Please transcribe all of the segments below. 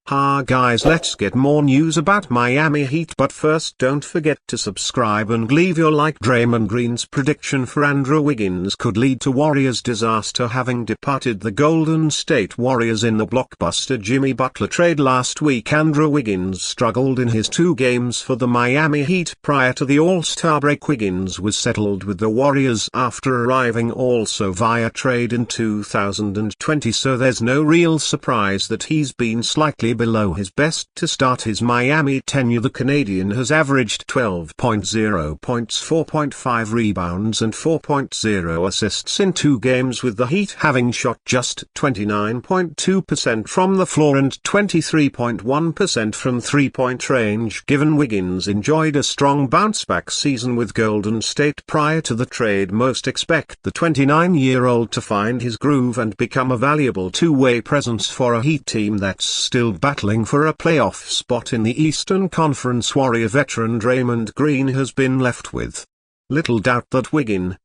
Ha guys, let's get more news about Miami Heat, but first don't forget to subscribe and leave your like. Draymond Green's prediction for Andrew Wiggins could lead to Warriors disaster, having departed the Golden State Warriors in the blockbuster Jimmy Butler trade last week. Andrew Wiggins struggled in his 2 games for the Miami Heat prior to the All-Star break. Wiggins was settled with the Warriors after arriving also via trade in 2020, so there's no real surprise that he's been slightly below his best to start his Miami tenure. The Canadian has averaged 12.0 points, 4.5 rebounds and 4.0 assists in 2 games with the Heat, having shot just 29.2% from the floor and 23.1% from three-point range. Given Wiggins enjoyed a strong bounce-back season with Golden State prior to the trade, most expect the 29-year-old to find his groove and become a valuable two-way presence for a Heat team that's still battling for a playoff spot in the Eastern Conference. Warrior veteran Draymond Green has been left with little doubt that Wiggins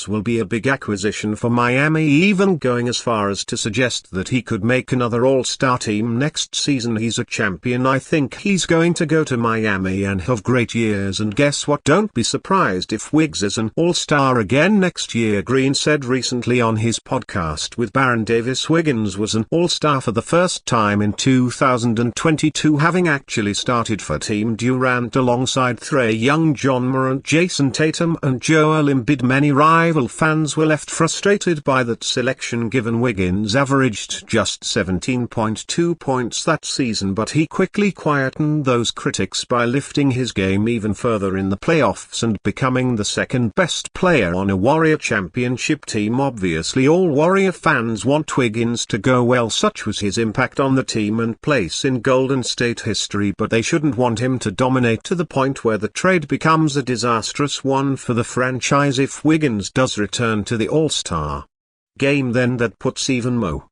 will be a big acquisition for Miami, even going as far as to suggest that he could make another All-Star team next season. He's a champion. I think he's going to go to Miami and have great years, and guess what? Don't be surprised if Wiggs is an All-Star again next year. Green said recently on his podcast with Baron Davis Wiggins was an All-Star for the first time in 2022, having actually started for Team Durant alongside Trae Young, John Morant, Jason Tatum and Joel Embiid. Many rival fans were left frustrated by that selection, given Wiggins averaged just 17.2 points that season, but he quickly quietened those critics by lifting his game even further in the playoffs and becoming the second best player on a Warrior championship team. Obviously all Warrior fans want Wiggins to go well, such was his impact on the team and place in Golden State history, but they shouldn't want him to dominate to the point where the trade becomes a disastrous one for the franchise. If Wiggins does return to the All-Star game, then that puts even more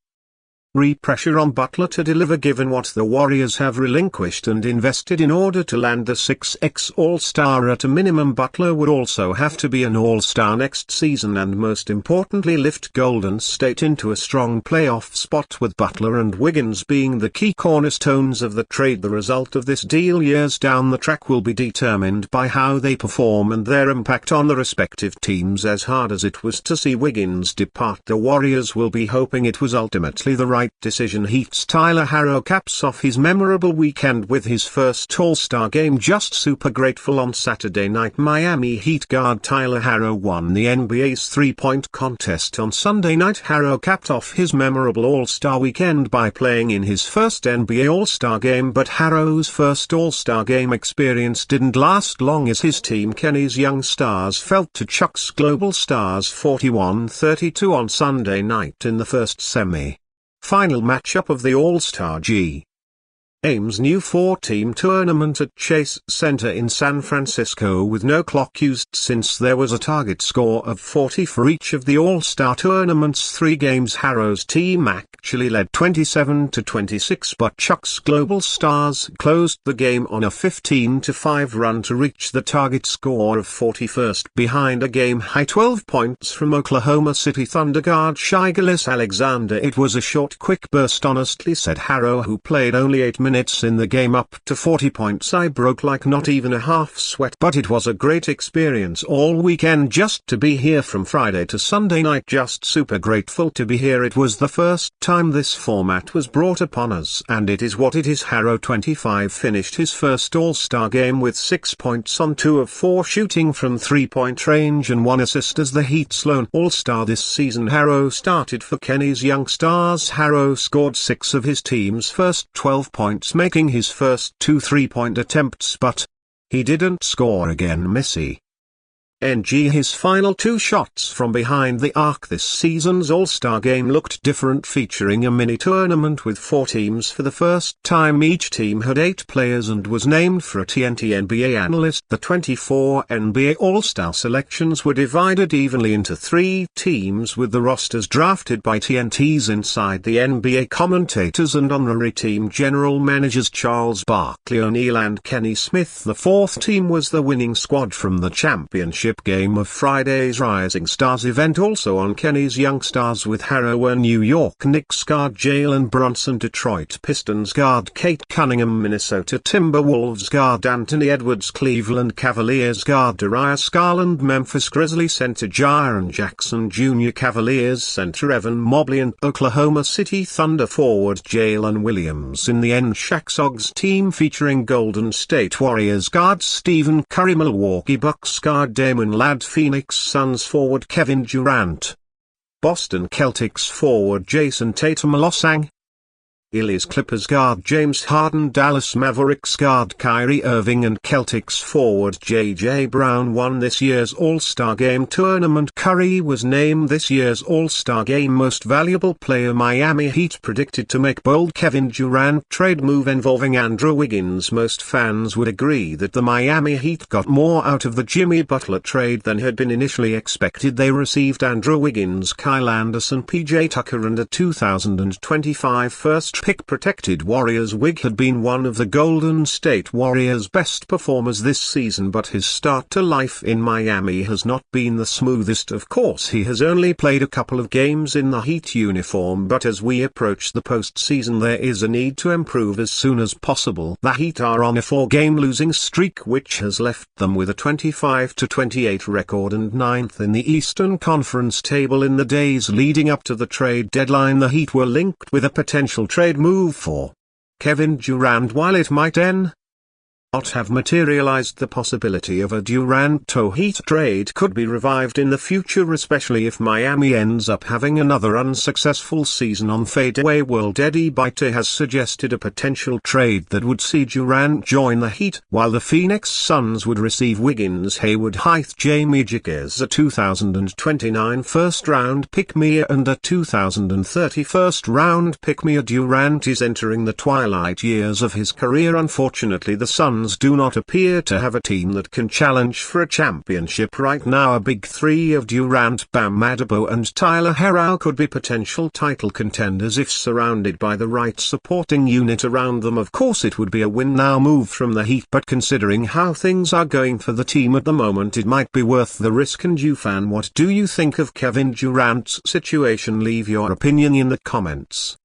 pressure on Butler to deliver, given what the Warriors have relinquished and invested in order to land the 6x All-Star. At a minimum, Butler would also have to be an All-Star next season and most importantly lift Golden State into a strong playoff spot, with Butler and Wiggins being the key cornerstones of the trade. The result of this deal years down the track will be determined by how they perform and their impact on the respective teams. As hard as it was to see Wiggins depart, the Warriors will be hoping it was ultimately the right decision. Heat's Tyler Herro caps off his memorable weekend with his first All-Star game. Just super grateful on Saturday night. Miami Heat guard Tyler Herro won the NBA's three-point contest on Sunday night. Herro capped off his memorable All-Star weekend by playing in his first NBA All-Star game, but Herro's first All-Star game experience didn't last long, as his team Kenny's Young Stars fell to Chuck's Global Stars 41-32 on Sunday night in the first semi-final matchup of the All-Star Game's new 4-team tournament at Chase Center in San Francisco, with no clock used since there was a target score of 40 for each of the All-Star tournament's 3 games. Herro's team actually led 27-26, but Chuck's Global Stars closed the game on a 15-5 run to reach the target score of 41st, behind a game-high 12 points from Oklahoma City Thunder guard Shai Gilgeous-Alexander. "It was a short, quick burst, honestly," said Herro, who played only 8 minutes in the game up to 40 points. "I broke like not even a half sweat, but it was a great experience all weekend just to be here from Friday to Sunday night. Just super grateful to be here. It was the first time this format was brought upon us, and it is what it is." Herro, 25, finished his first All-Star game with 6 points on 2 of 4 shooting from three-point range and 1 assist as the Heat's lone All-Star this season. Herro started for Kenny's Young Stars. Herro scored 6 of his team's first 12 points, making his first 2 3-point attempts, but he didn't score again. His final 2 shots from behind the arc. This season's All-Star game looked different, featuring a mini-tournament with 4 teams for the first time. Each team had 8 players and was named for a TNT NBA analyst. The 24 NBA All-Star selections were divided evenly into 3 teams, with the rosters drafted by TNT's Inside the NBA commentators and honorary team general managers Charles Barkley O'Neal and Kenny Smith. The 4th team was the winning squad from the championship championship game of Friday's Rising Stars event. Also on Kenny's Young Stars with Herro were New York Knicks guard Jalen Brunson, Detroit Pistons guard Kate Cunningham, Minnesota Timberwolves guard Anthony Edwards, Cleveland Cavaliers guard Darius Garland, Memphis Grizzlies center Jaren Jackson Jr., Cavaliers center Evan Mobley, and Oklahoma City Thunder forward Jalen Williams. In the end, Shaq Sogg's team featuring Golden State Warriors guard Stephen Curry, Milwaukee Bucks guard Damon Ladd, Phoenix Suns forward Kevin Durant, Boston Celtics forward Jason Tatum, Los Angeles Clippers guard James Harden, Dallas Mavericks guard Kyrie Irving, and Celtics forward J.J. Brown won this year's All-Star Game tournament. Curry was named this year's All-Star Game Most Valuable Player. Miami Heat predicted to make bold Kevin Durant trade move involving Andrew Wiggins. Most fans would agree that the Miami Heat got more out of the Jimmy Butler trade than had been initially expected. They received Andrew Wiggins, Kyle Anderson, PJ Tucker, and a 2025 first pick. Protected Warriors. Wig had been one of the Golden State Warriors' best performers this season, but his start to life in Miami has not been the smoothest. Of course, he has only played a couple of games in the Heat uniform, but as we approach the postseason there is a need to improve as soon as possible. The Heat are on a 4-game losing streak which has left them with a 25-28 record and 9th in the Eastern Conference table. In the days leading up to the trade deadline, the Heat were linked with a potential trade move for Kevin Durant. While it might not have materialized, the possibility of a Durant-to-Heat trade could be revived in the future, especially if Miami ends up having another unsuccessful season on fadeaway world. Eddie Biter has suggested a potential trade that would see Durant join the Heat, while the Phoenix Suns would receive Wiggins, Hayward, Hythe, Jamie Jiggers, a 2029 first-round pick, Mia, and a 2030 first-round pick. Mia. Durant is entering the twilight years of his career. Unfortunately, the Suns do not appear to have a team that can challenge for a championship right now. A big three of Durant, Bam Adebayo, and Tyler Herro could be potential title contenders if surrounded by the right supporting unit around them. Of course, it would be a win-now move from the Heat, but considering how things are going for the team at the moment, it might be worth the risk. And you, fan, what do you think of Kevin Durant's situation? Leave your opinion in the comments.